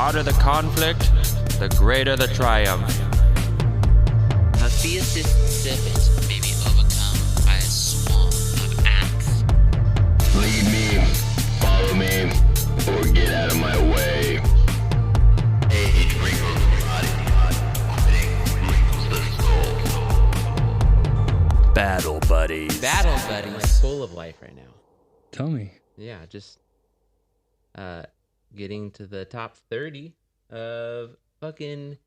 hotter the conflict, the greater the triumph. A fiercest serpent may be overcome by a swarm of ants. Lead me, follow me, or get out of my way. Age wrinkles the body, quitting wrinkles the soul. Battle buddies. Battle buddies. I'm full of life right now. Tell me. Yeah, just getting to the top 30 of fucking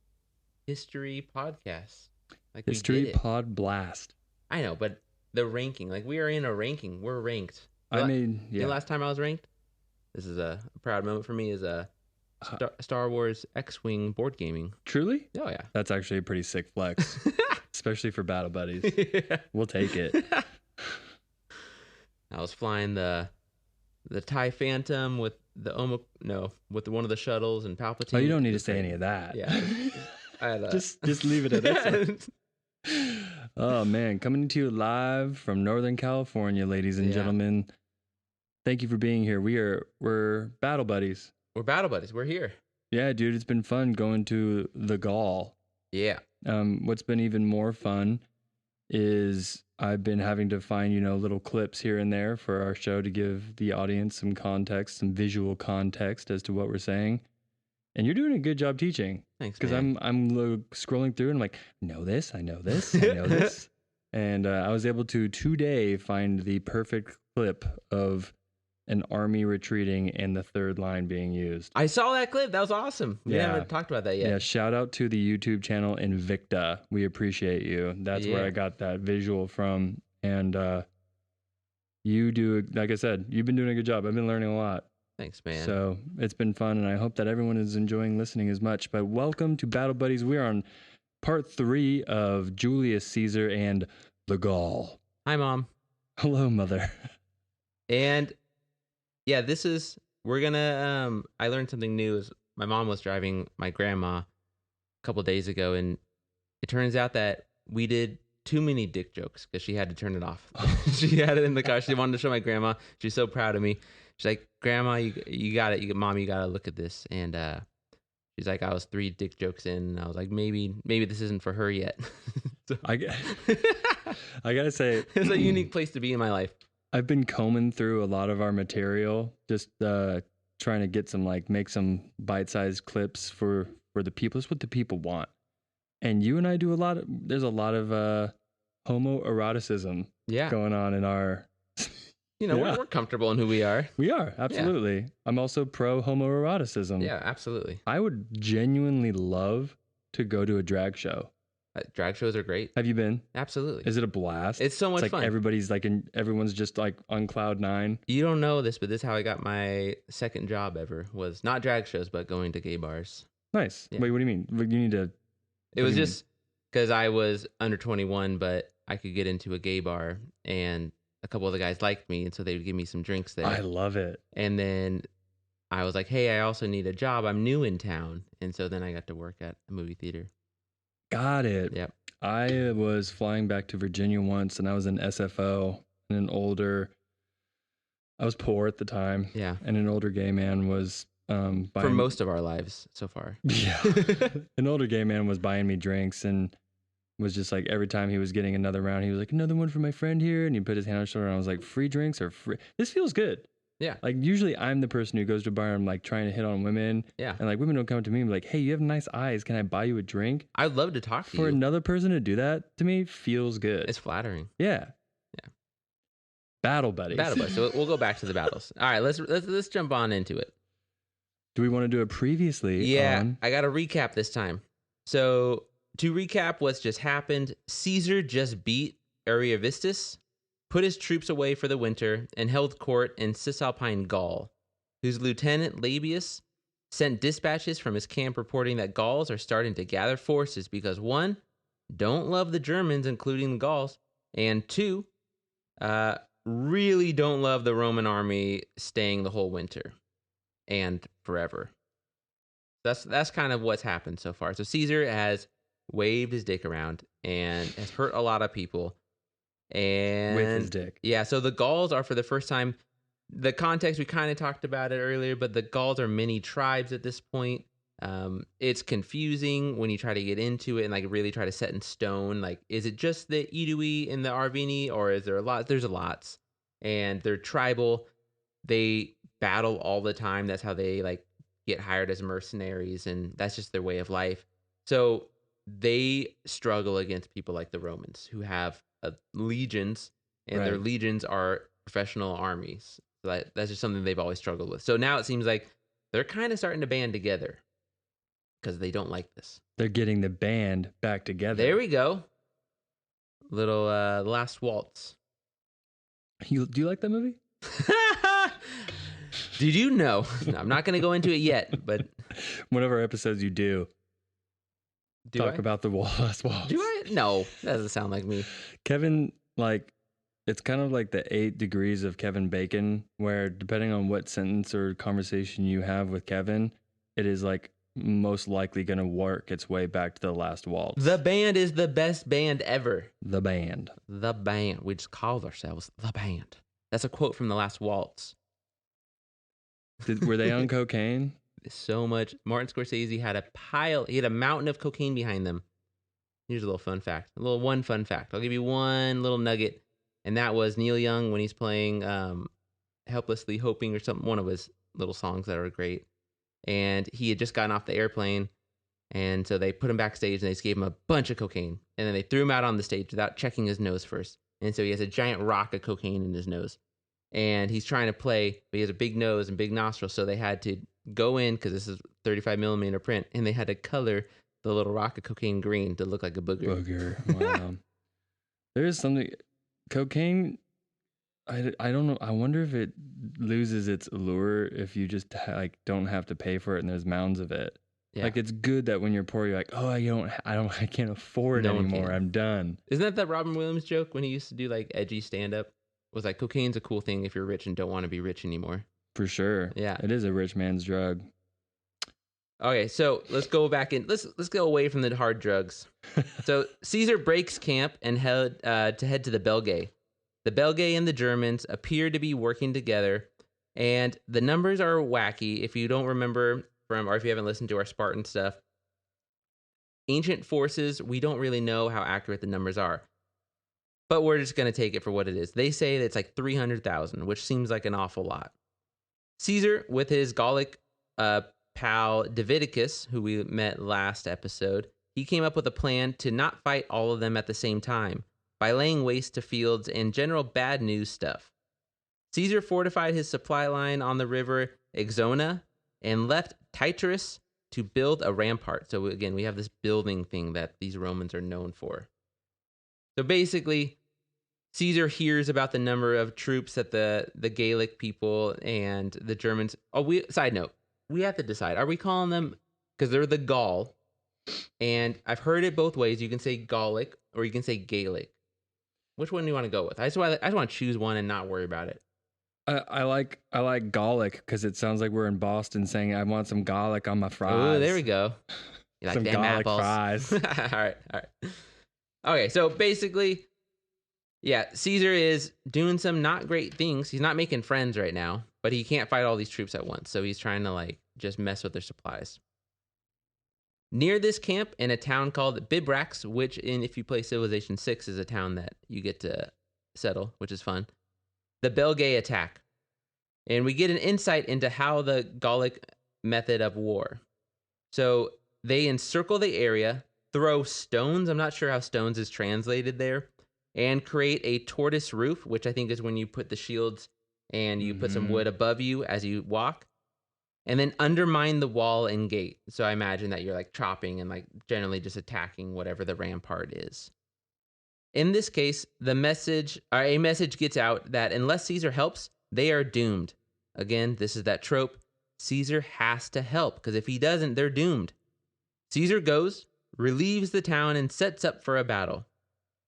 history podcasts. Like History we did it. Pod Blast. I know, but the ranking, like we are in a ranking. We're ranked. I mean, The yeah. last time I was ranked, this is a proud moment for me, is a Star Wars X-Wing board gaming. Truly? Oh, yeah. That's actually a pretty sick flex, especially for battle buddies. Yeah. We'll take it. I was flying the TIE Phantom with with one of the shuttles and Palpatine. Oh, you don't need to say any of that. Yeah. I had just leave it at that. Oh man, coming to you live from Northern California, ladies and gentlemen. Thank you for being here. We're battle buddies. We're battle buddies. We're here. Yeah, dude, it's been fun going to the Gaul. Yeah. What's been even more fun is I've been having to find, little clips here and there for our show to give the audience some context, some visual context as to what we're saying. And you're doing a good job teaching. Thanks, because man. I'm scrolling through and I'm like, I know this, I know this. And I was able to today find the perfect clip of an army retreating and the third line being used. I saw that clip. That was awesome. We haven't talked about that yet. Yeah, shout out to the YouTube channel Invicta. We appreciate you. That's where I got that visual from. And you do, like I said, you've been doing a good job. I've been learning a lot. Thanks, man. So it's been fun, and I hope that everyone is enjoying listening as much. But welcome to Battle Buddies. We are on part 3 of Julius Caesar and the Gaul. Hi, Mom. Hello, Mother. And yeah, we're gonna, I learned something new. Is my mom was driving my grandma a couple days ago, and it turns out that we did too many dick jokes because she had to turn it off. She had it in the car. She wanted to show my grandma. She's so proud of me. She's like, Grandma, you got it. Mom, you got to look at this. And she's like, I was 3 dick jokes in. And I was like, maybe this isn't for her yet. So, I gotta say, it's a unique place to be in my life. I've been combing through a lot of our material, just trying to get make some bite-sized clips for the people. It's what the people want. And you and I do there's a lot of homoeroticism going on in our... We're comfortable in who we are. We are, absolutely. Yeah. I'm also pro homoeroticism. Yeah, absolutely. I would genuinely love to go to a drag show. Drag shows are great. Have you been? Absolutely. Is it a blast? It's so much fun. Everyone's just like on cloud 9. You don't know this, but this is how I got my second job ever. Was not drag shows, but going to gay bars. Nice. Yeah. Wait, what do you mean? You need to... It was just because I was under 21, but I could get into a gay bar, and a couple of the guys liked me, and so they would give me some drinks there. I love it. And then I was like, hey, I also need a job. I'm new in town. And so then I got to work at a movie theater. Got it. Yep. I was flying back to Virginia once, and I was in SFO, and I was poor at the time. Yeah. And an older gay man was... for most of our lives so far. Yeah. An older gay man was buying me drinks and was just like, every time he was getting another round, he was like, another one for my friend here. And he put his hand on his shoulder, and I was like, free drinks or free? This feels good. Yeah. Like, usually I'm the person who goes to a bar and I'm like trying to hit on women. Yeah. And like, women don't come to me and be like, hey, you have nice eyes. Can I buy you a drink? I'd love to talk to you. For another person to do that to me feels good. It's flattering. Yeah. Yeah. Battle buddies. Battle buddies. So we'll go back to the battles. All right, let's jump on into it. Do we want to do it previously? Yeah, I got a recap this time. So to recap what's just happened, Caesar just beat Ariovistus, put his troops away for the winter, and held court in Cisalpine Gaul, whose lieutenant Labius sent dispatches from his camp reporting that Gauls are starting to gather forces because 1, don't love the Germans, including the Gauls, and 2, really don't love the Roman army staying the whole winter and forever. That's kind of what's happened so far. So Caesar has waved his dick around and has hurt a lot of people. And with his dick. Yeah, so the Gauls are, for the first time, the context, we kind of talked about it earlier, but the Gauls are many tribes at this point. It's confusing when you try to get into it and like really try to set in stone. Like, is it just the Idui and the Arvini, or is there a lot? There's a lots, and they're tribal. They battle all the time. That's how they like get hired as mercenaries, and that's just their way of life. So they struggle against people like the Romans, who have legions, and their Right. legions are professional armies. So that's just something they've always struggled with. So now it seems like they're kind of starting to band together because they don't like this. They're getting the band back together. There we go. Little Last Waltz. Do you like that movie? Did you know? No, I'm not going to go into it yet, but One of our episodes you do talk I? about the Last Waltz. Do I? No, that doesn't sound like me. Kevin, like, it's kind of like the 8 degrees of Kevin Bacon, where depending on what sentence or conversation you have with Kevin, it is like most likely going to work its way back to the Last Waltz. The band is the best band ever. The band. The band. We just called ourselves the band. That's a quote from The Last Waltz. Were they on cocaine? So much. Martin Scorsese had he had a mountain of cocaine behind them. Here's a little fun fact. One fun fact. I'll give you one little nugget. And that was Neil Young when he's playing Helplessly Hoping or something, one of his little songs that are great. And he had just gotten off the airplane. And so they put him backstage and they just gave him a bunch of cocaine. And then they threw him out on the stage without checking his nose first. And so he has a giant rock of cocaine in his nose. And he's trying to play, but he has a big nose and big nostrils. So they had to go in, because this is 35 millimeter print, and they had to color the little rock of cocaine green to look like a booger. Wow. There is something, cocaine, I don't know. I wonder if it loses its allure if you just don't have to pay for it and there's mounds of it. Yeah. Like, it's good that when you're poor, you're like, oh, I can't afford it No one anymore. can. I'm done. Isn't that Robin Williams joke when he used to do like edgy stand-up? Was like, cocaine's a cool thing if you're rich and don't want to be rich anymore. For sure. Yeah. It is a rich man's drug. Okay, so let's go back in. Let's go away from the hard drugs. So Caesar breaks camp and head to the Belgae. The Belgae and the Germans appear to be working together, and the numbers are wacky. If you don't remember or if you haven't listened to our Spartan stuff, ancient forces, we don't really know how accurate the numbers are. But we're just going to take it for what it is. They say that it's like 300,000, which seems like an awful lot. Caesar, with his Gallic pal Davidicus, who we met last episode, he came up with a plan to not fight all of them at the same time by laying waste to fields and general bad news stuff. Caesar fortified his supply line on the river Exona and left Tityrus to build a rampart. So again, we have this building thing that these Romans are known for. So basically, Caesar hears about the number of troops that the Gallic people and the Germans. Side note, we have to decide: are we calling them, because they're the Gaul, and I've heard it both ways. You can say Gallic or you can say Gaelic. Which one do you want to go with? I just want to choose one and not worry about it. I like Gallic because it sounds like we're in Boston saying I want some Gallic on my fries. Oh, there we go. You like some them Gallic apples? fries. all right. Okay, so basically, yeah, Caesar is doing some not great things. He's not making friends right now, but he can't fight all these troops at once. So he's trying to just mess with their supplies. Near this camp in a town called Bibrax, which if you play Civilization 6 is a town that you get to settle, which is fun. The Belgae attack. And we get an insight into how the Gallic method of war. So they encircle the area, throw stones. I'm not sure how stones is translated there. And create a tortoise roof, which I think is when you put the shields and you put some wood above you as you walk. And then undermine the wall and gate. So I imagine that you're chopping and generally just attacking whatever the rampart is. In this case, a message gets out that unless Caesar helps, they are doomed. Again, this is that trope. Caesar has to help, because if he doesn't, they're doomed. Caesar goes, relieves the town, and sets up for a battle.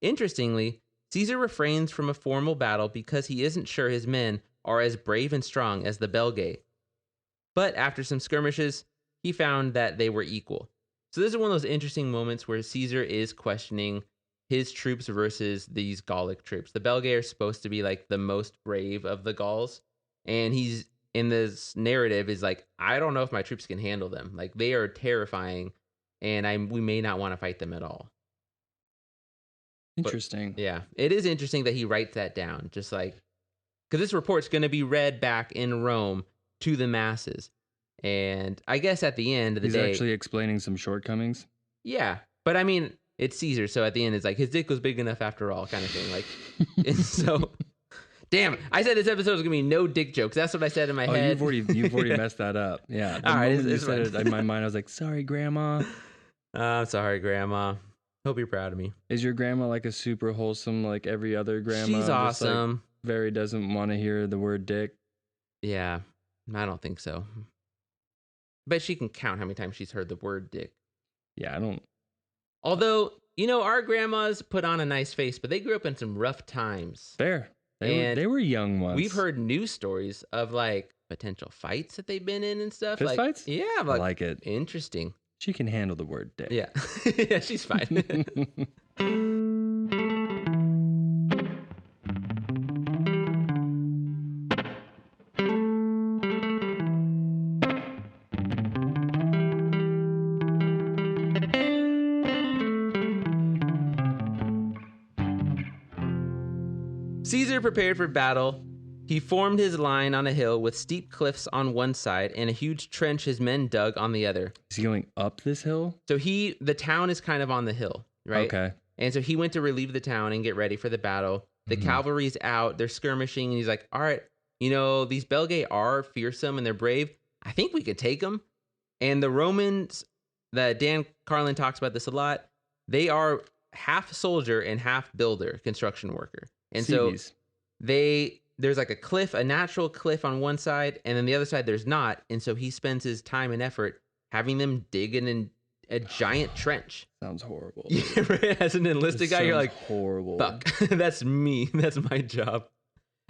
Interestingly, Caesar refrains from a formal battle because he isn't sure his men are as brave and strong as the Belgae. But after some skirmishes, he found that they were equal. So this is one of those interesting moments where Caesar is questioning his troops versus these Gallic troops. The Belgae are supposed to be the most brave of the Gauls, and he's in this narrative is like, I don't know if my troops can handle them. Like, they are terrifying, and we may not want to fight them at all. Interesting. But, yeah, it is interesting that he writes that down, just like, because this report's going to be read back in Rome to the masses. And I guess at the end of the day... He's actually explaining some shortcomings? Yeah, but I mean, it's Caesar, so at the end it's like, his dick was big enough after all, kind of thing. Like, and so... Damn, I said this episode was going to be no dick jokes. That's what I said in my head. You've already messed that up. Yeah. All right, you said it in my mind, I was like, sorry, Grandma. I'm sorry, Grandma. Hope you're proud of me. Is your grandma like a super wholesome, like every other grandma? She's awesome. Like, very doesn't want to hear the word dick? Yeah, I don't think so. Bet she can count how many times she's heard the word dick. Yeah, I don't. Although, our grandmas put on a nice face, but they grew up in some rough times. Fair. They were young ones. We've heard news stories of like potential fights that they've been in and stuff. Fist fights? Yeah, I like it. Interesting. She can handle the word dick. Yeah, yeah, she's fine. Caesar prepared for battle. He formed his line on a hill with steep cliffs on one side and a huge trench his men dug on the other. Is he going up this hill? So the town is kind of on the hill, right? Okay. And so he went to relieve the town and get ready for the battle. The cavalry's out, they're skirmishing, and he's like, all right, these Belgae are fearsome and they're brave. I think we could take them. And the Romans, Dan Carlin talks about this a lot, they are half soldier and half builder, construction worker. And so there's like a cliff, a natural cliff on one side, and then the other side there's not. And so he spends his time and effort having them dig in a giant trench. Sounds horrible. Yeah, right? As an enlisted guy, you're like, horrible. Fuck, that's me. That's my job.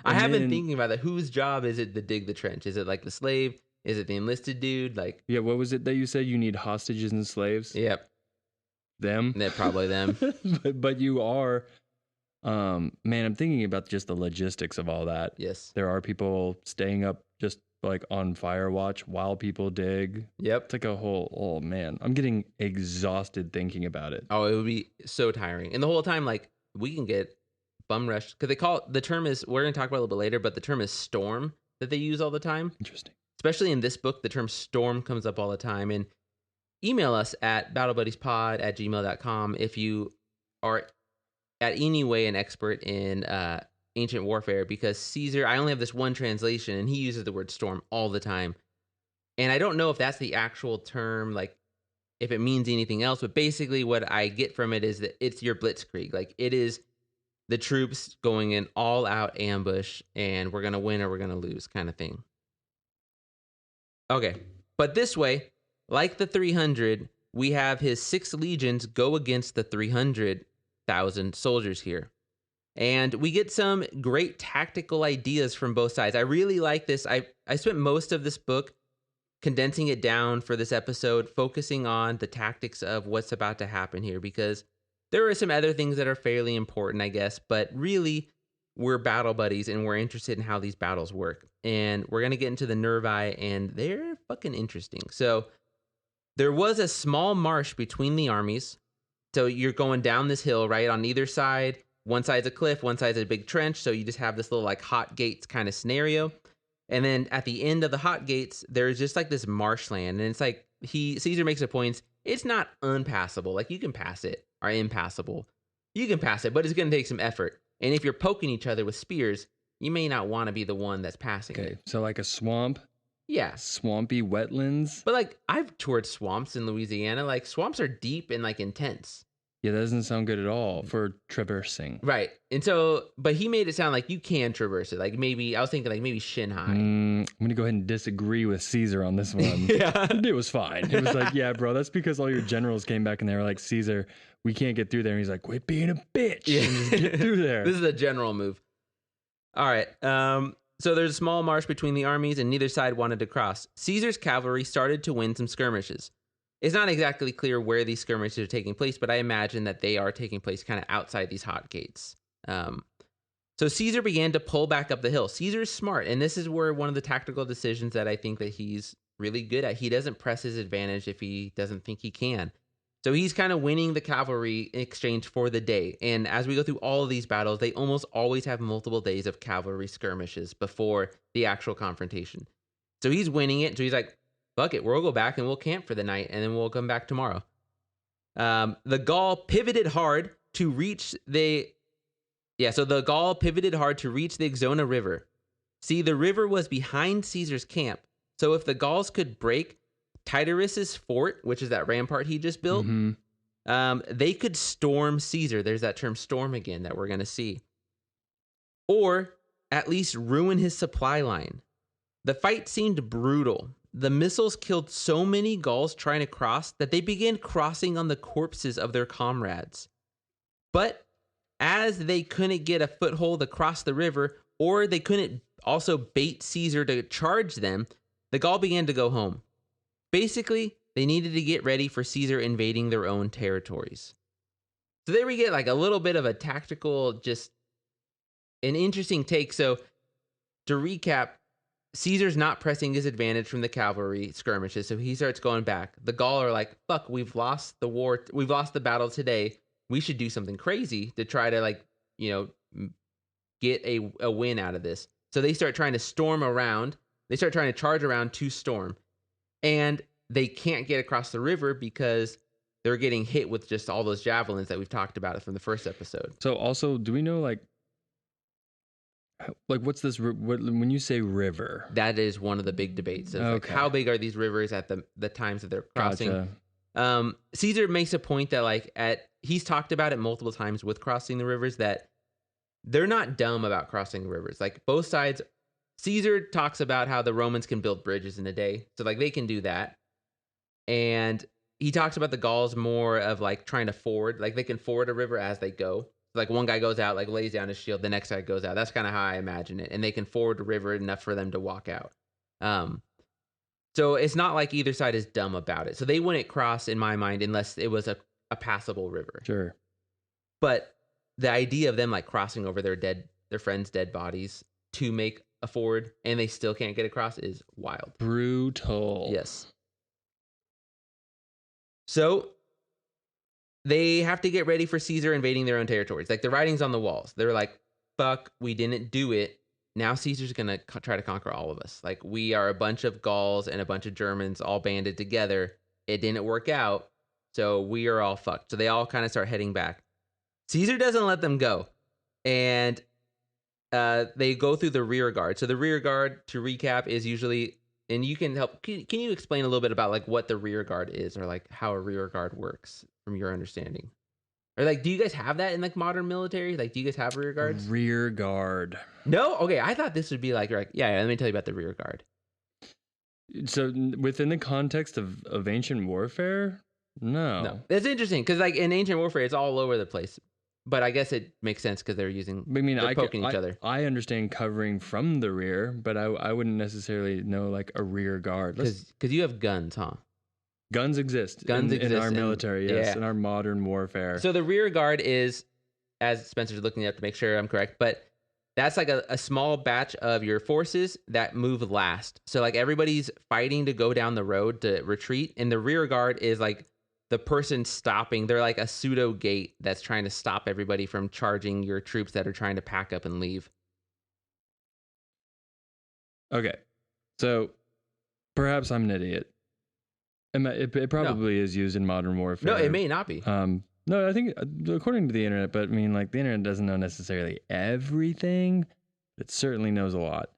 And I have been thinking about that. Whose job is it to dig the trench? Is it like the slave? Is it the enlisted dude? Like, yeah, what was it that you said? You need hostages and slaves? Yep. Them? They're probably them. but you are... man, I'm thinking about just the logistics of all that. Yes. There are people staying up just like on fire watch while people dig. Yep. It's like a whole, oh man, I'm getting exhausted thinking about it. Oh, it would be so tiring. And the whole time, like, we can get bum rushed because they call it, the term is, we're going to talk about it a little bit later, but the term is storm that they use all the time. Interesting. Especially in this book, the term storm comes up all the time. And email us at battlebuddiespod@gmail.com if you are at any way an expert in ancient warfare, because Caesar, I only have this one translation and he uses the word storm all the time. And I don't know if that's the actual term, like if it means anything else, but basically what I get from it is that it's your blitzkrieg. Like, it is the troops going in all out ambush and we're going to win or we're going to lose kind of thing. Okay. But this way, like the 300, we have his 6 legions go against the 300,000 soldiers here. And we get some great tactical ideas from both sides. I really like this. I spent most of this book condensing it down for this episode, focusing on the tactics of what's about to happen here, because there are some other things that are fairly important, I guess, but really we're battle buddies and we're interested in how these battles work. And we're going to get into the Nervii, and they're fucking interesting. So there was a small marsh between the armies. So you're going down this hill, right? On either side, one side's a cliff, one side's a big trench. So you just have this little like hot gates kind of scenario. And then at the end of the hot gates, there's just like this marshland. And it's like Caesar makes a point. It's not unpassable. Like, you can pass it, or impassable. You can pass it, but it's going to take some effort. And if you're poking each other with spears, you may not want to be the one that's passing it. So like a swamp? Yeah. Swampy wetlands? But like, I've toured swamps in Louisiana. Like, swamps are deep and like intense. Yeah, that doesn't sound good at all for traversing. Right. And so, but he made it sound like you can traverse it. Like, maybe, I was thinking like maybe shin high. I'm going to go ahead and disagree with Caesar on this one. Yeah. It was fine. It was like, yeah, bro, that's because all your generals came back and they were like, Caesar, we can't get through there. And he's like, quit being a bitch. Yeah. And just get through there. This is a general move. All right. So there's a small marsh between the armies and neither side wanted to cross. Caesar's cavalry started to win some skirmishes. It's not exactly clear where these skirmishes are taking place, but I imagine that they are taking place kind of outside these hot gates. So Caesar began to pull back up the hill. Caesar's smart, and this is where one of the tactical decisions that I think that he's really good at. He doesn't press his advantage if he doesn't think he can. So he's kind of winning the cavalry in exchange for the day. And as we go through all of these battles, they almost always have multiple days of cavalry skirmishes before the actual confrontation. So he's winning it. So he's like, fuck it, we'll go back and we'll camp for the night, and then we'll come back tomorrow. The Gaul pivoted hard to reach the Exona River. See, the river was behind Caesar's camp. So if the Gauls could break Tityrus's fort, which is that rampart he just built, they could storm Caesar. There's that term storm again that we're going to see. Or at least ruin his supply line. The fight seemed brutal. The missiles killed so many Gauls trying to cross that they began crossing on the corpses of their comrades. But as they couldn't get a foothold across the river, or they couldn't also bait Caesar to charge them, the Gaul began to go home. Basically, they needed to get ready for Caesar invading their own territories. So there we get like a little bit of a tactical, just an interesting take. So to recap, Caesar's not pressing his advantage from the cavalry skirmishes, so he starts going back. The Gaul are like, fuck, we've lost the war. We've lost the battle today. We should do something crazy to try to get a win out of this. So they start trying to storm around. They start trying to charge around to storm. And they can't get across the river because they're getting hit with just all those javelins that we've talked about from the first episode. So also, do we know like what's this? When you say river, that is one of the big debates. Of like, how big are these rivers at the times that they're crossing? Gotcha. Caesar makes a point that he's talked about it multiple times with crossing the rivers, that they're not dumb about crossing rivers. Like both sides, Caesar talks about how the Romans can build bridges in a day. So like they can do that. And he talks about the Gauls more of like trying to forward, like they can forward a river as they go. Like one guy goes out, like lays down his shield, the next guy goes out. That's kind of how I imagine it. And they can forward the river enough for them to walk out. So it's not like either side is dumb about it. So they wouldn't cross, in my mind, unless it was a passable river. Sure. But the idea of them like crossing over their friends' dead bodies to make a ford and they still can't get across is wild. Brutal. Yes. So they have to get ready for Caesar invading their own territories. Like the writing's on the walls. They're like, fuck, we didn't do it. Now Caesar's going to try to conquer all of us. Like we are a bunch of Gauls and a bunch of Germans all banded together. It didn't work out. So we are all fucked. So they all kind of start heading back. Caesar doesn't let them go. And they go through the rear guard. So the rear guard, to recap, is usually, and you can help, can you explain a little bit about like what the rear guard is, or like how a rear guard works from your understanding? Or like, do you guys have that in like modern military? Like, do you guys have rear guards? Rear guard. No? Okay, I thought this would be like yeah, let me tell you about the rear guard. So within the context of ancient warfare, no. That's interesting because like in ancient warfare, it's all over the place. But I guess it makes sense because they're poking each other. I understand covering from the rear, but I wouldn't necessarily know like a rear guard. Because you have guns, huh? Guns exist. In our military, yes, yeah. In our modern warfare. So the rear guard is, as Spencer's looking up to make sure I'm correct, but that's like a small batch of your forces that move last. So like everybody's fighting to go down the road to retreat, and the rear guard is like the person stopping. They're like a pseudo gate that's trying to stop everybody from charging your troops that are trying to pack up and leave. Okay, so perhaps I'm an idiot. It probably is used in modern warfare. No, it may not be. No, I think according to the internet, but I mean, like the internet doesn't know necessarily everything. It certainly knows a lot.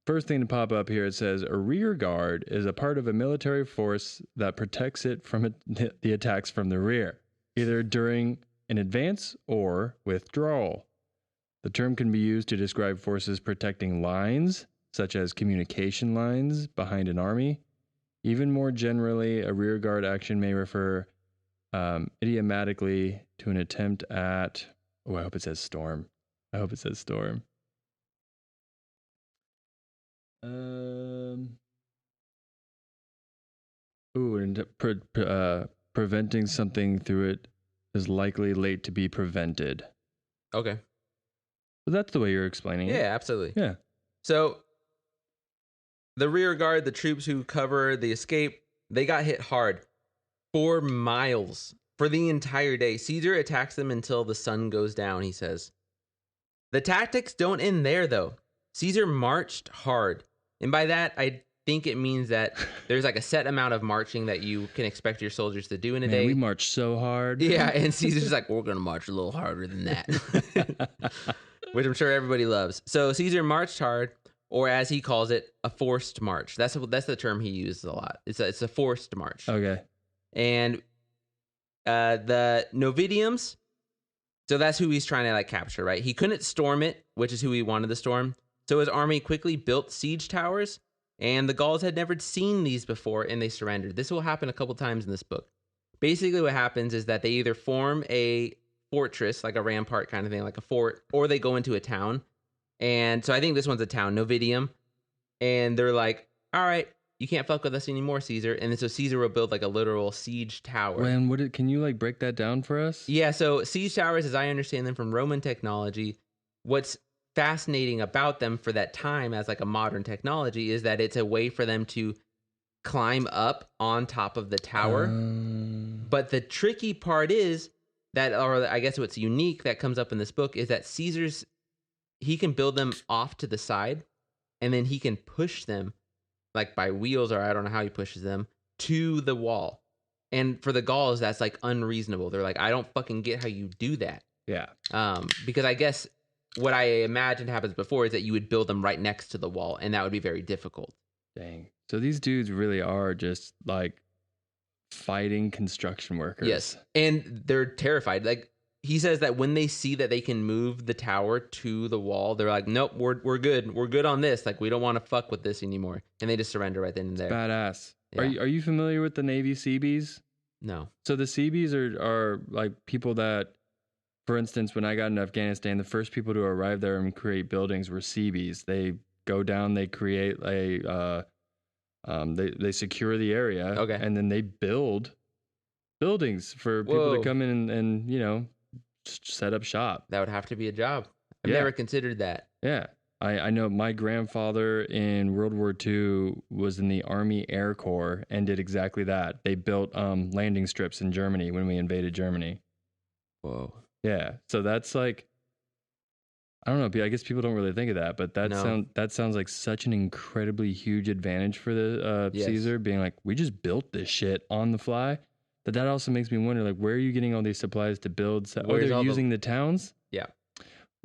First thing to pop up here, it says a rear guard is a part of a military force that protects it from the attacks from the rear, either during an advance or withdrawal. The term can be used to describe forces protecting lines, such as communication lines behind an army. Even more generally, a rear guard action may refer idiomatically to an attempt at... Oh, I hope it says storm. Preventing something through it is likely late to be prevented. Okay. So that's the way you're explaining it. Yeah, absolutely. Yeah. So the rear guard, the troops who cover the escape, they got hit hard. 4 miles for the entire day. Caesar attacks them until the sun goes down, he says. The tactics don't end there, though. Caesar marched hard. And by that, I think it means that there's like a set amount of marching that you can expect your soldiers to do in a day. We marched so hard. Yeah, and Caesar's like, we're going to march a little harder than that. Which I'm sure everybody loves. So Caesar marched hard, or as he calls it, a forced march. That's the term he uses a lot. It's a forced march. Okay. And the Novidiums, so that's who he's trying to like capture, right? He couldn't storm it, which is who he wanted to storm. So his army quickly built siege towers, and the Gauls had never seen these before, and they surrendered. This will happen a couple times in this book. Basically, what happens is that they either form a fortress, like a rampart kind of thing, like a fort, or they go into a town. And so I think this one's a town, Novidium. And they're like, all right, you can't fuck with us anymore, Caesar. And then so Caesar will build like a literal siege tower. Can you like break that down for us? Yeah, so siege towers, as I understand them from Roman technology, what's fascinating about them for that time as like a modern technology is that it's a way for them to climb up on top of the tower. But the tricky part is that, or I guess what's unique that comes up in this book is that he can build them off to the side, and then he can push them like by wheels, or I don't know how he pushes them, to the wall. And for the Gauls, that's like unreasonable. They're like, I don't fucking get how you do that. Yeah. Because I guess what I imagined happens before is that you would build them right next to the wall, and that would be very difficult. Dang. So these dudes really are just like fighting construction workers. Yes. And they're terrified. Like he says that when they see that they can move the tower to the wall, they're like, nope, we're good. We're good on this. Like, we don't want to fuck with this anymore. And they just surrender right then and there. Badass. Yeah. Are you familiar with the Navy Seabees? No. So the Seabees are like people that, for instance, when I got into Afghanistan, the first people to arrive there and create buildings were Seabees. They go down, they create they secure the area, okay, and then they build buildings for people to come in and you know, set up shop. That would have to be a job. I've never considered that. Yeah. I know my grandfather in World War II was in the Army Air Corps and did exactly that. They built landing strips in Germany when we invaded Germany. Whoa. Yeah. So that's like, I don't know. I guess people don't really think of that, but that sounds like such an incredibly huge advantage for the Caesar, being like, we just built this shit on the fly. But that also makes me wonder, like, where are you getting all these supplies to build? They're using the towns? Yeah.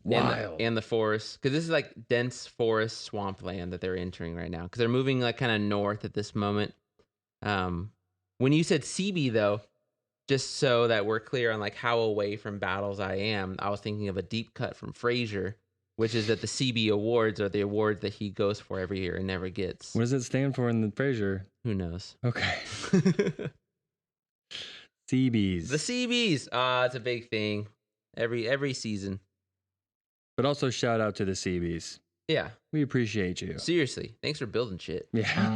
Wild. And the forest. Because this is like dense forest swampland that they're entering right now. Because they're moving like kind of north at this moment. When you said CB, though, just so that we're clear on like how away from battles I am, I was thinking of a deep cut from Frasier, which is that the CB awards are the awards that he goes for every year and never gets. What does it stand for in the Frasier? Who knows? Okay. CBs. The CBs. It's a big thing every season. But also shout out to the CBs. Yeah. We appreciate you. Seriously. Thanks for building shit. Yeah.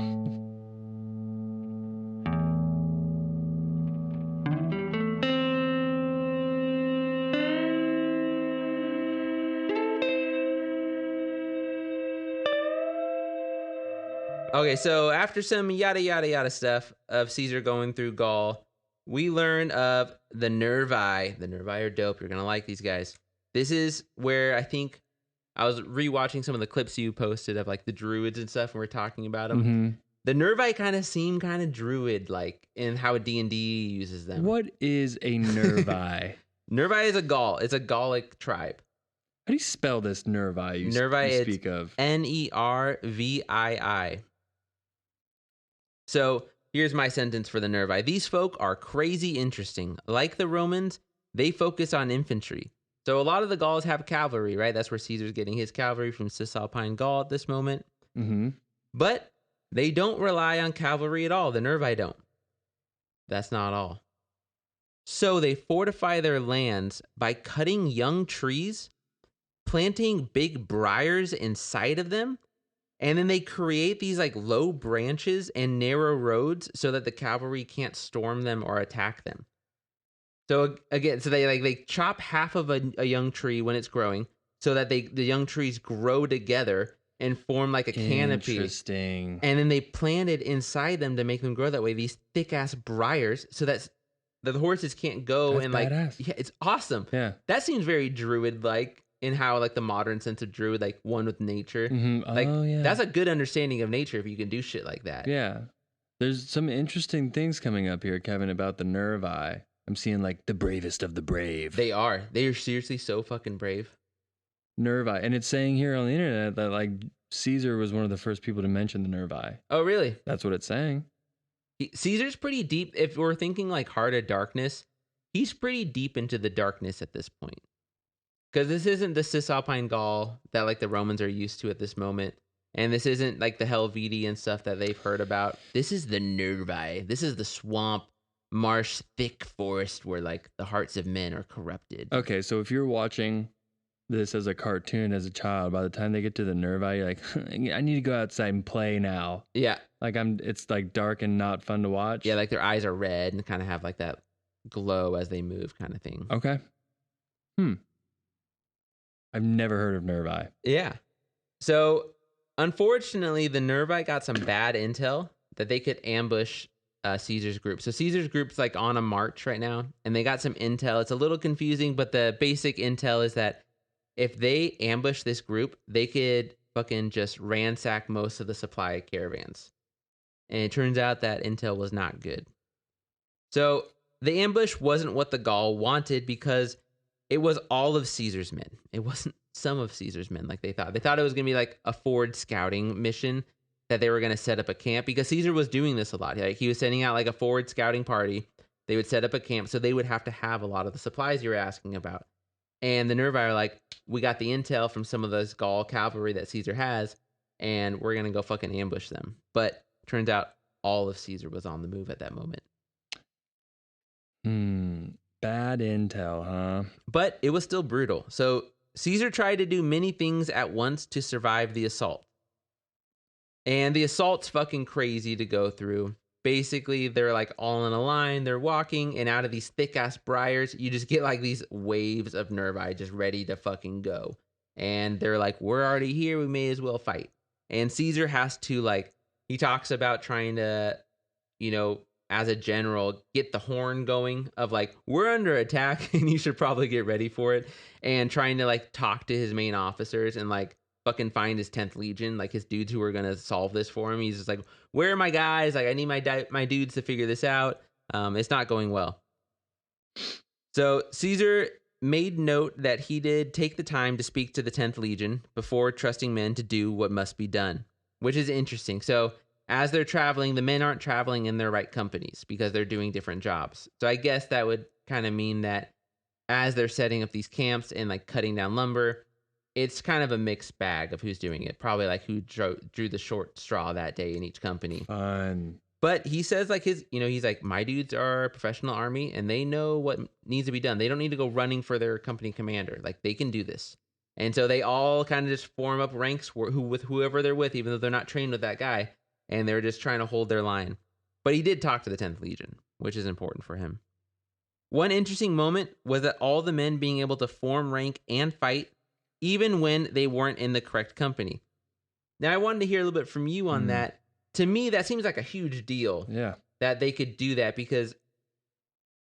Okay, so after some yada yada yada stuff of Caesar going through Gaul, we learn of the Nervii. The Nervii are dope. You're gonna like these guys. This is where I think I was rewatching some of the clips you posted of like the druids and stuff, and we're talking about them. Mm-hmm. The Nervii kind of seem kind of druid-like in how D&D uses them. What is a Nervii? Nervii is a Gaul. It's a Gallic tribe. How do you spell this Nervii you speak of? Nervii. So here's my sentence for the Nervii. These folk are crazy interesting. Like the Romans, they focus on infantry. So a lot of the Gauls have cavalry, right? That's where Caesar's getting his cavalry from Cisalpine Gaul at this moment. Mm-hmm. But they don't rely on cavalry at all. The Nervii don't. That's not all. So they fortify their lands by cutting young trees, planting big briars inside of them, and then they create these like low branches and narrow roads so that the cavalry can't storm them or attack them. So again, so they chop half of a young tree when it's growing. so that the young trees grow together and form like a canopy. Interesting. And then they planted inside them to make them grow that way these thick ass briars so that the horses can't go. That's and like, badass. yeah, it's awesome. Yeah. That seems very druid like in how like the modern sense of druid, like one with nature. Like yeah. that's a good understanding of nature if you can do shit like that. Yeah. There's some interesting things coming up here, Kevin, about the Nervii. I'm seeing like the bravest of the brave. They are seriously so fucking brave. Nervii. And it's saying here on the internet that like Caesar was one of the first people to mention the Nervii. Oh, really? That's what it's saying. Caesar's pretty deep. If we're thinking like Heart of Darkness, he's pretty deep into the darkness at this point. Because this isn't the Cisalpine Gaul that like the Romans are used to at this moment. And this isn't like the Helvetii and stuff that they've heard about. This is the Nervii. This is the swamp, marsh, thick forest where like the hearts of men are corrupted. Okay, so if you're watching this as a cartoon as a child, by the time they get to the Nervii, you're like, I need to go outside and play now. Yeah. Like it's like dark and not fun to watch. Yeah, like their eyes are red and kind of have like that glow as they move kind of thing. Okay. I've never heard of Nervii. Yeah. So, unfortunately, the Nervii got some bad intel that they could ambush Caesar's group. So Caesar's group's like on a march right now, and they got some intel. It's a little confusing, but the basic intel is that if they ambush this group, they could fucking just ransack most of the supply caravans. And it turns out that intel was not good. So the ambush wasn't what the Gaul wanted because it was all of Caesar's men. It wasn't some of Caesar's men like they thought. They thought it was going to be like a forward scouting mission that they were going to set up a camp because Caesar was doing this a lot. Like he was sending out like a forward scouting party. They would set up a camp, so they would have to have a lot of the supplies you were asking about. And the Nervii are like, we got the intel from some of those Gaul cavalry that Caesar has, and we're going to go fucking ambush them. But turns out all of Caesar was on the move at that moment. Bad intel, huh? But it was still brutal. So Caesar tried to do many things at once to survive the assault. And the assault's fucking crazy to go through. Basically, they're like all in a line, they're walking, and out of these thick-ass briars, you just get like these waves of Nervii just ready to fucking go. And they're like, we're already here, we may as well fight. And Caesar has to like, he talks about trying to, you know, as a general, get the horn going of like, we're under attack and you should probably get ready for it. And trying to like talk to his main officers and like fucking find his 10th Legion, like his dudes who are going to solve this for him. He's just like, where are my guys? Like, I need my dudes to figure this out. It's not going well. So Caesar made note that he did take the time to speak to the 10th Legion before trusting men to do what must be done, which is interesting. So as they're traveling, the men aren't traveling in their right companies because they're doing different jobs. So I guess that would kind of mean that as they're setting up these camps and like cutting down lumber, it's kind of a mixed bag of who's doing it. Probably like who drew the short straw that day in each company. Fun. But he says like he's like, my dudes are a professional army and they know what needs to be done. They don't need to go running for their company commander. Like they can do this. And so they all kind of just form up ranks with whoever they're with, even though they're not trained with that guy. And they're just trying to hold their line. But he did talk to the 10th Legion, which is important for him. One interesting moment was that all the men being able to form rank and fight, even when they weren't in the correct company. Now, I wanted to hear a little bit from you on that. To me, that seems like a huge deal. Yeah. That they could do that because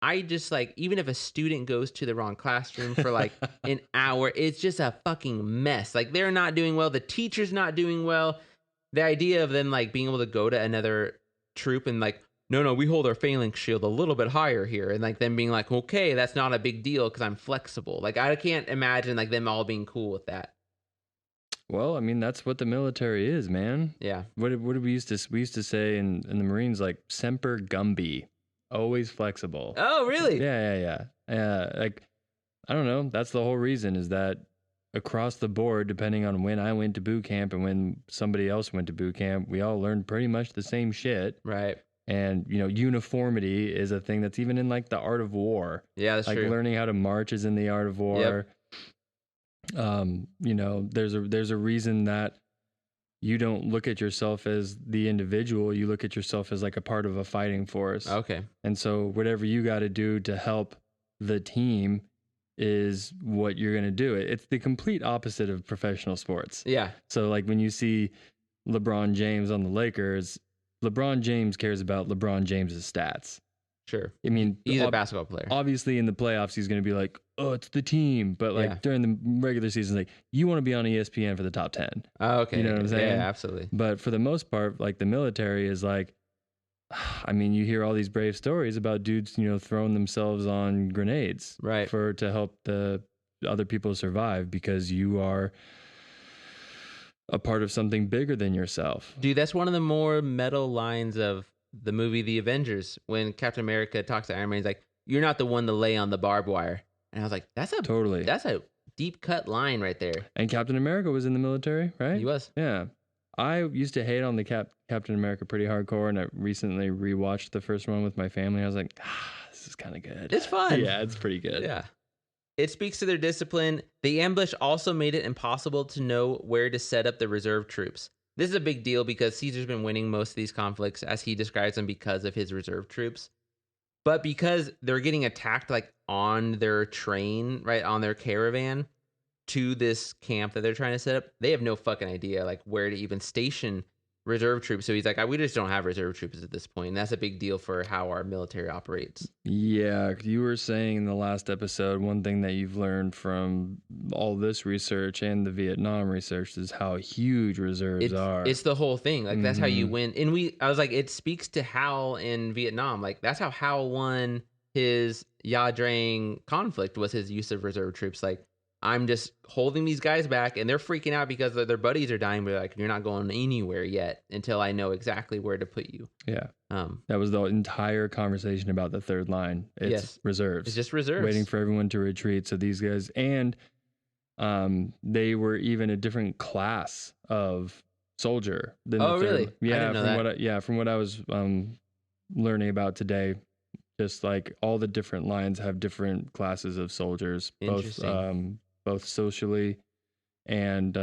I just like, even if a student goes to the wrong classroom for like an hour, it's just a fucking mess. Like they're not doing well. The teacher's not doing well. The idea of them like being able to go to another troop and like, no, we hold our phalanx shield a little bit higher here. And like them being like, okay, that's not a big deal because I'm flexible. Like I can't imagine like them all being cool with that. Well, I mean, that's what the military is, man. Yeah. What did we used to say in the Marines, like semper gumby, always flexible. Oh, really? Yeah. Like, I don't know. That's the whole reason is that across the board, depending on when I went to boot camp and when somebody else went to boot camp, we all learned pretty much the same shit. Right. And, you know, uniformity is a thing that's even in like the art of war. Yeah, that's like true. Learning how to march is in the art of war. You know, there's a reason that you don't look at yourself as the individual. You look at yourself as like a part of a fighting force. Okay. And so whatever you got to do to help the team, is what you're going to do. It's the complete opposite of professional sports. Yeah. So like when you see LeBron James on the Lakers, LeBron James cares about LeBron James's stats. Sure. I mean, He's a basketball player. Obviously in the playoffs, he's going to be like, oh, it's the team. But like during the regular season, like you want to be on ESPN for the top 10. Oh, okay. You know what I'm saying? Yeah, absolutely. But for the most part, like the military is like, I mean, you hear all these brave stories about dudes, you know, throwing themselves on grenades to help the other people survive because you are a part of something bigger than yourself. Dude, that's one of the more metal lines of the movie The Avengers when Captain America talks to Iron Man. He's like, "You're not the one to lay on the barbed wire." And I was like, that's a deep cut line right there. And Captain America was in the military, right? He was. Yeah. I used to hate on the Captain America pretty hardcore, and I recently rewatched the first one with my family. I was like, this is kind of good. It's fun. Yeah, it's pretty good. Yeah. It speaks to their discipline. The ambush also made it impossible to know where to set up the reserve troops. This is a big deal because Caesar's been winning most of these conflicts, as he describes them, because of his reserve troops. But because they're getting attacked like on their train, right, on their caravan to this camp that they're trying to set up, they have no fucking idea like where to even station reserve troops. So he's like, we just don't have reserve troops at this point. And that's a big deal for how our military operates. Yeah, you were saying in the last episode, one thing that you've learned from all this research and the Vietnam research is how huge reserves are. It's the whole thing. Like, that's how you win. And I was like, it speaks to Hal in Vietnam. Like, that's how Hal won his Ya Drang conflict, was his use of reserve troops. Like, I'm just holding these guys back, and they're freaking out because their buddies are dying. But like, you're not going anywhere yet until I know exactly where to put you. Yeah. That was the entire conversation about the third line. It's reserves. It's just reserves. Waiting for everyone to retreat. So these guys, and they were even a different class of soldier than the third. Really? Yeah. From what I was learning about today, just like all the different lines have different classes of soldiers, both socially and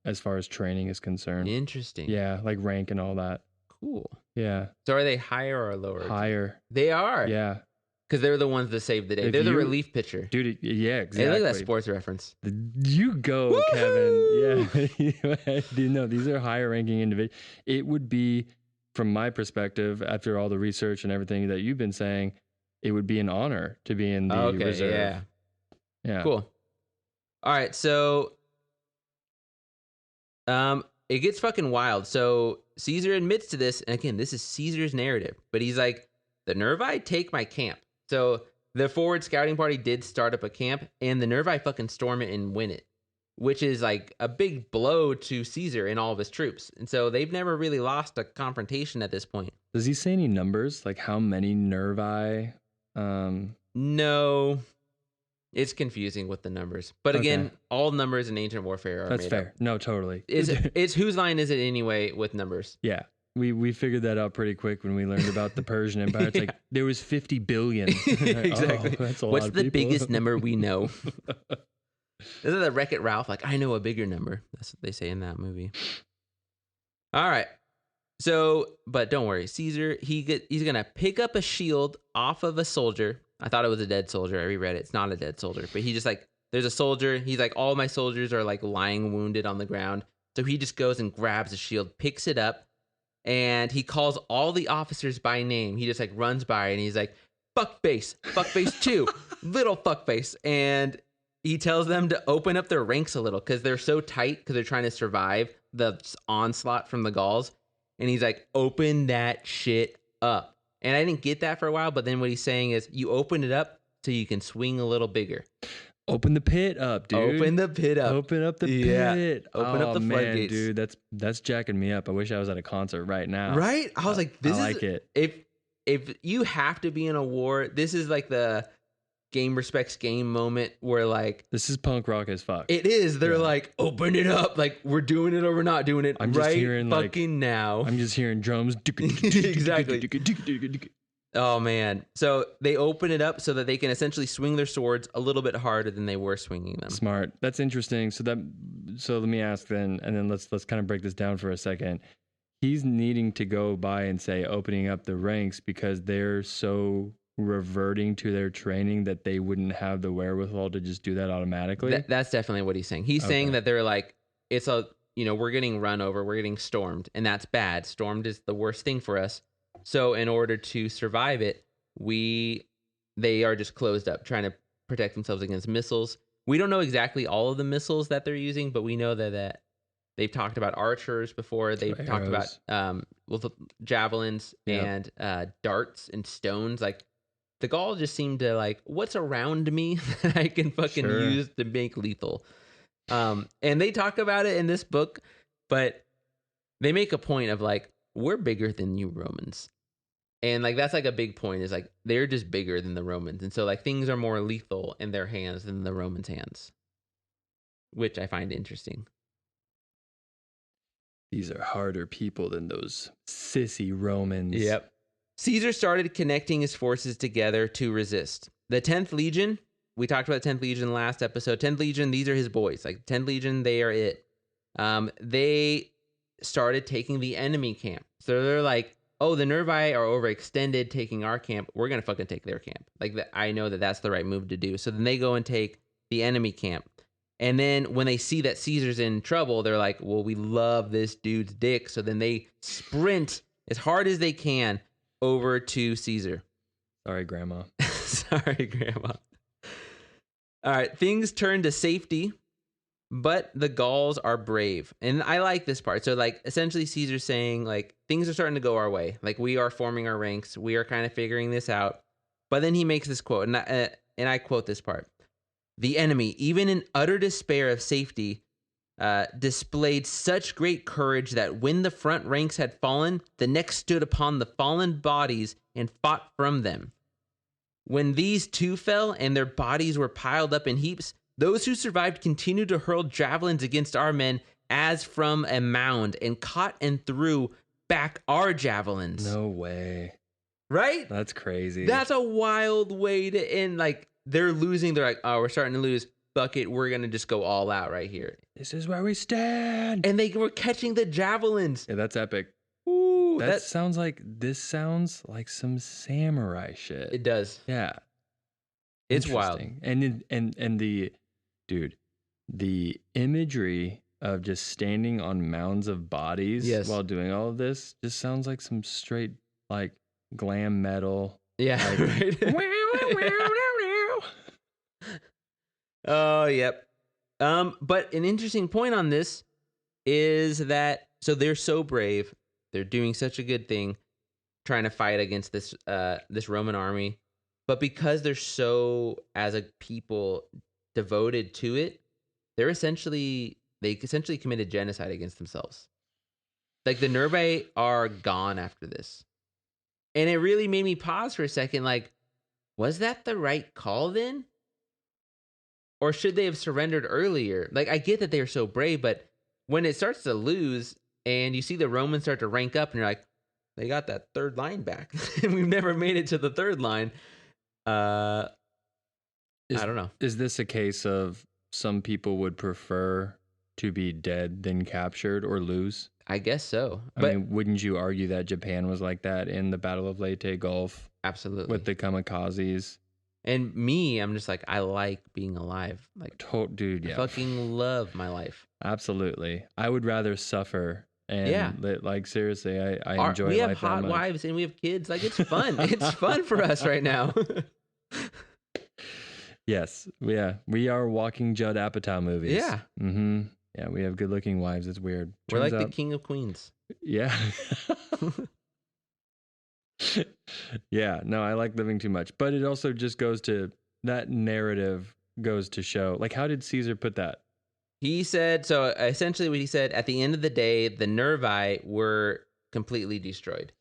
as far as training is concerned. Interesting. Yeah, like rank and all that. Cool. Yeah. So are they higher or lower? Higher. They are. Yeah. Because they're the ones that save the day. They're the relief pitcher. Dude, yeah, exactly. Hey, look at that sports reference. You go, Woo-hoo! Kevin. Yeah. No, these are higher ranking individuals. It would be, from my perspective, after all the research and everything that you've been saying, it would be an honor to be in the reserve. Yeah. Cool. All right, so it gets fucking wild. So Caesar admits to this, and again, this is Caesar's narrative, but he's like, the Nervii take my camp. So the forward scouting party did start up a camp, and the Nervii fucking storm it and win it, which is like a big blow to Caesar and all of his troops. And so they've never really lost a confrontation at this point. Does he say any numbers? Like how many Nervii? No. It's confusing with the numbers. But again, all numbers in ancient warfare are That's made fair. up. No, totally. It's whose line is it anyway with numbers? Yeah. We figured that out pretty quick when we learned about the Persian Empire. It's like, there was 50 billion. Exactly. That's a What's lot of the people. biggest number we know? Isn't that Wreck-It Ralph? Like, I know a bigger number. That's what they say in that movie. All right. So, but don't worry. Caesar, he's going to pick up a shield off of a soldier. I thought it was a dead soldier. I reread it. It's not a dead soldier. But he just like, there's a soldier. He's like, all my soldiers are like lying wounded on the ground. So he just goes and grabs a shield, picks it up, and he calls all the officers by name. He just like runs by and he's like, fuckface 2, little fuckface. And he tells them to open up their ranks a little because they're so tight because they're trying to survive the onslaught from the Gauls. And he's like, open that shit up. And I didn't get that for a while, but then what he's saying is you open it up so you can swing a little bigger. Open the pit up, dude. Open the pit up. Open up the pit. Open up the floodgates. Dude, that's jacking me up. I wish I was at a concert right now. Right? I was like, this I like it. If you have to be in a war, this is like the game respects game moment where like this is punk rock as fuck. It is. They're like, open it up. Like, we're doing it or we're not doing it. I'm just right hearing fucking now. I'm just hearing drums. Exactly. Oh man. So they open it up so that they can essentially swing their swords a little bit harder than they were swinging them. Smart. That's interesting. So let me ask then, and then let's kind of break this down for a second. He's needing to go by and say opening up the ranks because they're so reverting to their training that they wouldn't have the wherewithal to just do that automatically? That's definitely what he's saying. He's saying that they're like, it's a, we're getting run over, we're getting stormed, and that's bad. Stormed is the worst thing for us. So in order to survive it, they are just closed up, trying to protect themselves against missiles. We don't know exactly all of the missiles that they're using, but we know that they've talked about archers before. They've talked about javelins and darts and stones. Like, the Gaul just seemed to like, what's around me that I can fucking use to make lethal. And they talk about it in this book, but they make a point of like, we're bigger than you Romans. And like, that's like a big point, is like, they're just bigger than the Romans. And so like, things are more lethal in their hands than the Romans' hands, which I find interesting. These are harder people than those sissy Romans. Yep. Caesar started connecting his forces together to resist. The 10th Legion, we talked about 10th Legion last episode. 10th Legion, these are his boys. Like, 10th Legion, they are it. They started taking the enemy camp. So they're like, oh, the Nervii are overextended taking our camp. We're going to fucking take their camp. Like, I know that that's the right move to do. So then they go and take the enemy camp. And then when they see that Caesar's in trouble, they're like, well, we love this dude's dick. So then they sprint as hard as they can over to Caesar. Sorry, Grandma. Sorry, Grandma. All right, things turn to safety, but the Gauls are brave. And I like this part. So, like, essentially Caesar's saying, like, things are starting to go our way. Like, we are forming our ranks. We are kind of figuring this out. But then he makes this quote, and I quote this part. The enemy, even in utter despair of safety, displayed such great courage that when the front ranks had fallen, the next stood upon the fallen bodies and fought from them. When these too fell and their bodies were piled up in heaps, those who survived continued to hurl javelins against our men as from a mound, and caught and threw back our javelins. No way. Right? That's crazy. That's a wild way to end. Like, they're losing. They're like, oh, we're starting to lose. Fuck it. We're going to just go all out right here. This is where we stand. And they were catching the javelins. Yeah, that's epic. Ooh, This sounds like some samurai shit. It does. Yeah. It's wild. And the imagery of just standing on mounds of bodies while doing all of this just sounds like some straight like glam metal. Yeah. Like, right. Oh, yep. But an interesting point on this is that, so they're so brave. They're doing such a good thing trying to fight against this Roman army. But because they're so, as a people, devoted to it, they essentially committed genocide against themselves. Like, the Nervii are gone after this. And it really made me pause for a second. Like, was that the right call then? Or should they have surrendered earlier? Like, I get that they're so brave, but when it starts to lose and you see the Romans start to rank up and you're like, they got that third line back. We've never made it to the third line. I don't know. Is this a case of some people would prefer to be dead than captured or lose? I guess so. I mean, wouldn't you argue that Japan was like that in the Battle of Leyte Gulf? Absolutely. With the kamikazes. And me, I'm just like, I like being alive. Like, dude, yeah. I fucking love my life. Absolutely. I would rather suffer. And like, seriously, I enjoy life. We have hot wives and we have kids. Like, it's fun. It's fun for us right now. Yes. Yeah. We are walking Judd Apatow movies. Yeah. Mm-hmm. Yeah. We have good looking wives. It's weird. We're like the king of queens. Yeah. Yeah. No, I like living too much. But it also just goes to, that narrative goes to show, like, how did Caesar put that? He said, so essentially what he said, at the end of the day, the Nervii were completely destroyed.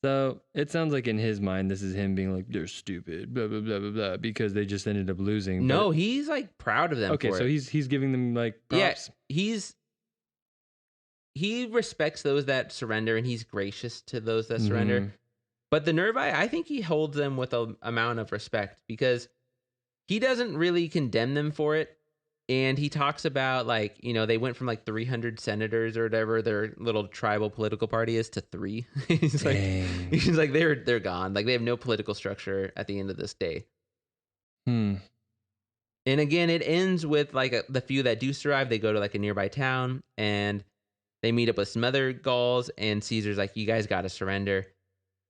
So it sounds like in his mind, this is him being like, they're stupid, blah, blah, blah, blah, blah, because they just ended up losing. No, he's like proud of them. Okay, for so it. he's giving them like props. Yeah, he respects those that surrender and he's gracious to those that surrender. But the Nervii, I think he holds them with an amount of respect because he doesn't really condemn them for it. And he talks about like, they went from like 300 senators or whatever their little tribal political party is to 3. he's like they're gone. Like they have no political structure at the end of this day. And again, it ends with like the few that do survive. They go to like a nearby town and they meet up with some other Gauls, and Caesar's like, you guys got to surrender.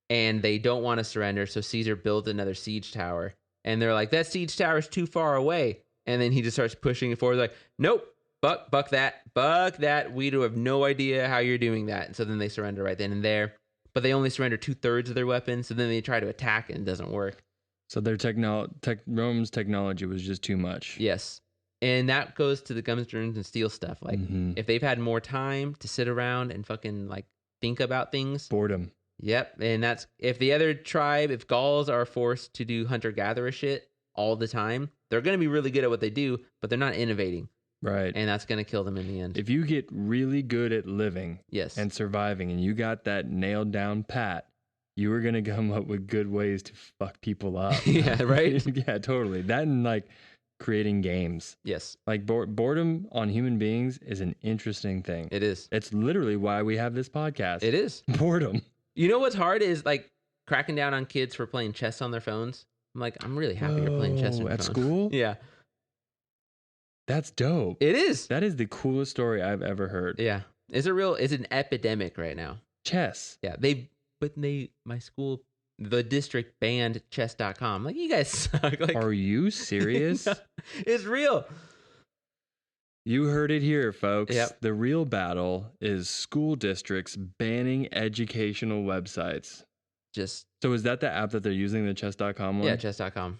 And they don't want to surrender. So Caesar builds another siege tower, and they're like, that siege tower is too far away. And then he just starts pushing it forward, like, nope, buck that. We do have no idea how you're doing that. And so then they surrender right then and there. But they only surrender 2/3 of their weapons. So then they try to attack and it doesn't work. So their Rome's technology was just too much. Yes. And that goes to the guns, germs, and steel stuff. Like, if they've had more time to sit around and fucking, like, think about things. Boredom. Yep. And that's, if the other tribe, if Gauls are forced to do hunter-gatherer shit all the time, they're going to be really good at what they do, but they're not innovating. Right. And that's going to kill them in the end. If you get really good at living and surviving, and you got that nailed down pat, you were going to come up with good ways to fuck people up. Yeah, right? Yeah, totally. That and like creating games. Yes. Like boredom on human beings is an interesting thing. It is. It's literally why we have this podcast. It is. Boredom. You know what's hard is like cracking down on kids for playing chess on their phones. I'm like, I'm really happy you're playing chess on your at phone. school? Yeah. That's dope. It is. That is the coolest story I've ever heard. Yeah. It's an epidemic right now. Chess. Yeah. My school, the district banned chess.com. Like, you guys suck. Like, are you serious? Yeah, it's real. You heard it here, folks. Yep. The real battle is school districts banning educational websites. So is that the app that they're using, the chess.com one? Yeah, chess.com.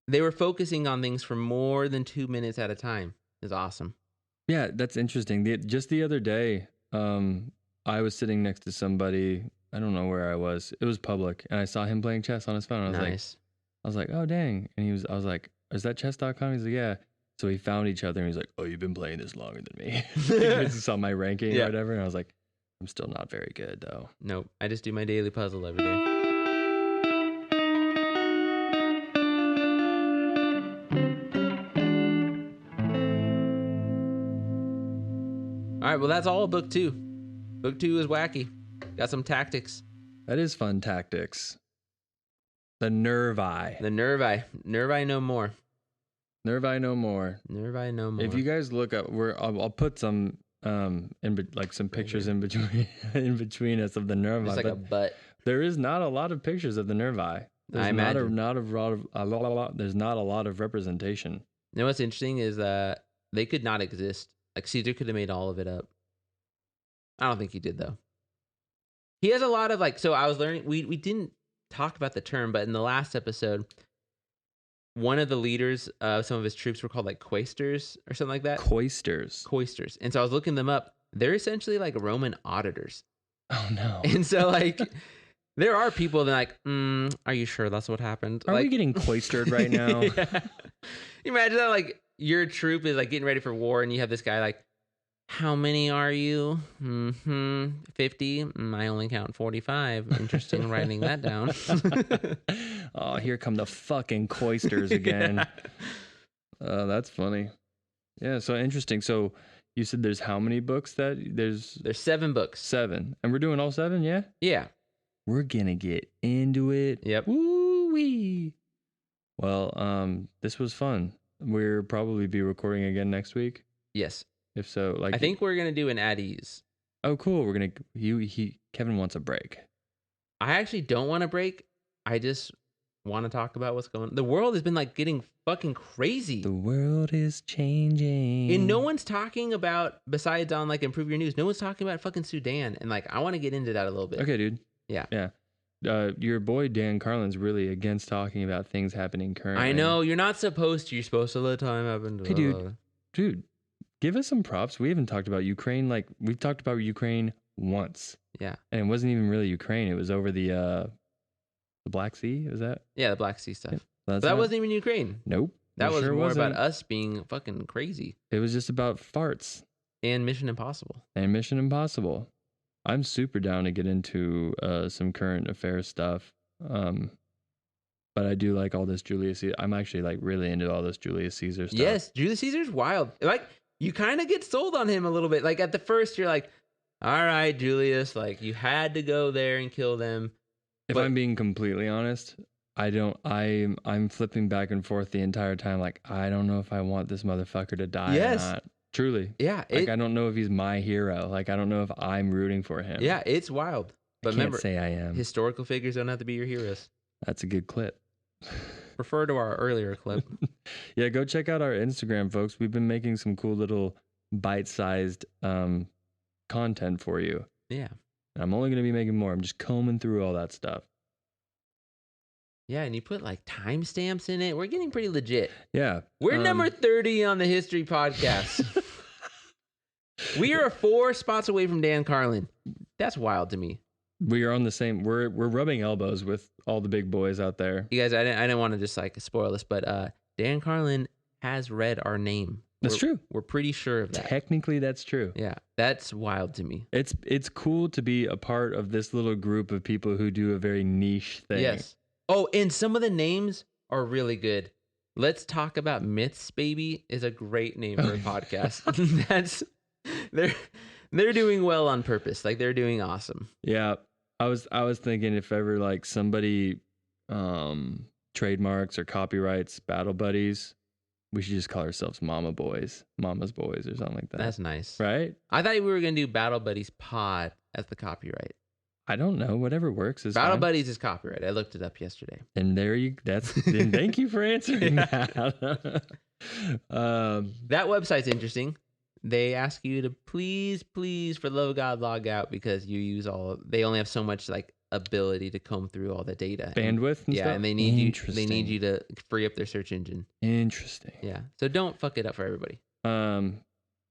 They were focusing on things for more than 2 minutes at a time. It's awesome. Yeah, that's interesting. Just the other day, I was sitting next to somebody. I don't know where I was. It was public, and I saw him playing chess on his phone. I was like, oh dang! And I was like, is that chess.com? He's like, yeah. So we found each other, and he's like, oh, you've been playing this longer than me. He saw my ranking or whatever, and I was like, I'm still not very good though. Nope. I just do my daily puzzle every day. All right, well, that's all of book 2. Book 2 is wacky. Got some tactics. That is fun tactics. The Nervii. Nervii no more. Nervii no more. Nervii no more. If you guys look up, I'll put some some pictures in between us of the Nervii. Just like a butt. There is not a lot of pictures of the Nervii. There's I imagine. There's not a lot of representation. You know what's interesting is they could not exist. Like, Caesar could have made all of it up. I don't think he did, though. He has a lot of, like, so I was learning, we didn't talk about the term, but in the last episode, one of the leaders of some of his troops were called, like, quaestors or something like that. Quaestors. And so I was looking them up. They're essentially like Roman auditors. Oh, no. And so, like, there are people that are like, are you sure that's what happened? Are we getting quaestered right now? Yeah. You imagine that, like, your troop is, like, getting ready for war, and you have this guy, like, how many are you? 50. I only count 45. Interesting, writing that down. Oh, here come the fucking quaestors again. Yeah. That's funny. Yeah, so interesting. So you said there's how many books that there's 7 books. 7. And we're doing all 7, yeah? Yeah. We're gonna get into it. Yep. Woo-wee. Well, this was fun. We'll probably be recording again next week. Yes. If so, like, I think we're gonna do an at ease. Oh, cool. We're gonna. Kevin wants a break. I actually don't want a break. I just want to talk about what's going on. The world has been, like, getting fucking crazy. The world is changing. And no one's talking about, besides on, like, Improve Your News, no one's talking about fucking Sudan. And, like, I want to get into that a little bit. Okay, dude. Yeah. Yeah. Your boy Dan Carlin's really against talking about things happening currently. I know. You're not supposed to. You're supposed to let time happen. Hey, dude, give us some props. We haven't talked about Ukraine. Like, we've talked about Ukraine once. Yeah. And it wasn't even really Ukraine. It was over the Black Sea. Was that? Yeah, the Black Sea stuff. Yeah, but that wasn't even Ukraine. Nope. That was sure more wasn't. about us being fucking crazy. It was just about farts. And Mission Impossible. I'm super down to get into some current affairs stuff. but I do like all this Julius Caesar. I'm actually like really into all this Julius Caesar stuff. Yes, Julius Caesar's wild. Like, you kind of get sold on him a little bit. Like, at the first, you're like, all right, Julius, like, you had to go there and kill them. If I'm being completely honest, I'm flipping back and forth the entire time. Like, I don't know if I want this motherfucker to die or not. Truly. Yeah. Like, I don't know if he's my hero. Like, I don't know if I'm rooting for him. Yeah, it's wild. But I can't remember, say I am. historical figures don't have to be your heroes. That's a good clip. Refer to our earlier clip. Yeah, go check out our Instagram, folks. We've been making some cool little bite-sized content for you. Yeah. And I'm only going to be making more. I'm just combing through all that stuff. Yeah, and you put like timestamps in it. We're getting pretty legit. Yeah. We're number 30 on the History Podcast. We are 4 spots away from Dan Carlin. That's wild to me. We are on the same. We're rubbing elbows with all the big boys out there. You guys, I didn't want to just like spoil this, but Dan Carlin has read our name. That's true. We're pretty sure of that. Technically, that's true. Yeah, that's wild to me. It's cool to be a part of this little group of people who do a very niche thing. Yes. Oh, and some of the names are really good. Let's Talk About Myths, baby, is a great name for a podcast. They're doing well on purpose. Like, they're doing awesome. Yeah. I was thinking if ever like somebody trademarks or copyrights Battle Buddies, we should just call ourselves Mama's Boys or something like that. That's nice. Right? I thought we were going to do Battle Buddies Pod as the copyright. I don't know. Whatever works is Battle fine. Buddies is copyright. I looked it up yesterday. And then thank you for answering that. That website's interesting. They ask you to please, for the love of God, log out because they only have so much like ability to comb through all the data. Bandwidth and stuff? And they need you to free up their search engine. Interesting. Yeah. So don't fuck it up for everybody.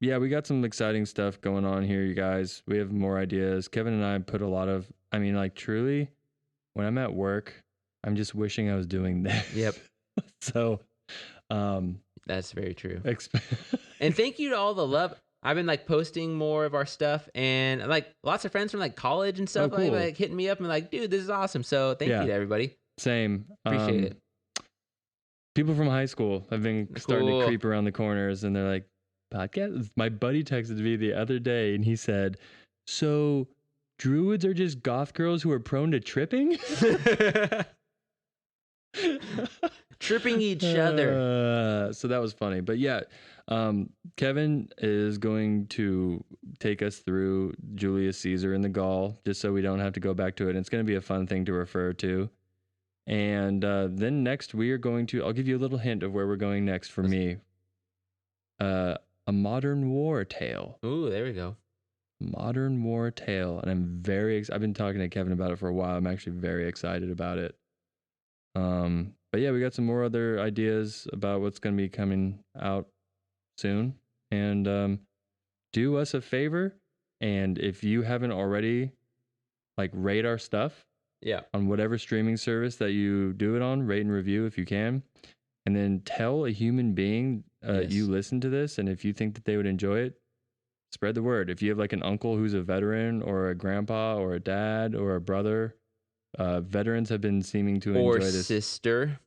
Yeah, we got some exciting stuff going on here, you guys. We have more ideas. Kevin and I put a lot of, truly, when I'm at work, I'm just wishing I was doing this. Yep. So, that's very true. And thank you to all the love. I've been like posting more of our stuff, and like lots of friends from like college and stuff cool. like hitting me up and like, dude, this is awesome. So thank you to everybody. Same. Appreciate it. People from high school have been starting to Cool. creep around the corners, and they're like, podcast. My buddy texted me the other day, and he said, "So druids are just goth girls who are prone to tripping?" Tripping each other. So that was funny. But yeah, Kevin is going to take us through Julius Caesar and the Gaul, just so we don't have to go back to it. And it's going to be a fun thing to refer to. And then next we are going to, I'll give you a little hint of where we're going next for me. A modern war tale. Ooh, there we go. Modern war tale. And I'm I've been talking to Kevin about it for a while. I'm actually very excited about it. But yeah, we got some more other ideas about what's going to be coming out soon. And do us a favor, and if you haven't already, like, rate our stuff. Yeah. On whatever streaming service that you do it on, rate and review if you can. And then tell a human being you listen to this, and if you think that they would enjoy it, spread the word. If you have like an uncle who's a veteran, or a grandpa, or a dad, or a brother, veterans have been seeming to enjoy this. Or sister.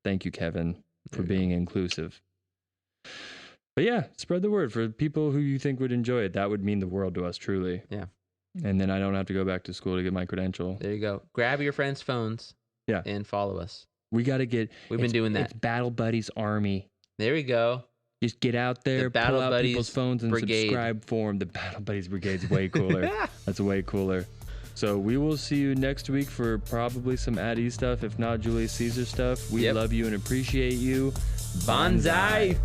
Thank you, Kevin, for being inclusive. But yeah, spread the word for people who you think would enjoy it. That would mean the world to us, truly. Yeah. And then I don't have to go back to school to get my credential. There you go. Grab your friends' phones. Yeah. And follow us. We got to get... We've been doing that. It's Battle Buddies Army. There we go. Just get out there, Battle pull out Buddies people's phones and Brigade. subscribe for them. The Battle Buddies Brigade's way cooler. That's way cooler. So we will see you next week for probably some Addy stuff, if not Julius Caesar stuff. We love you and appreciate you. Bonsai.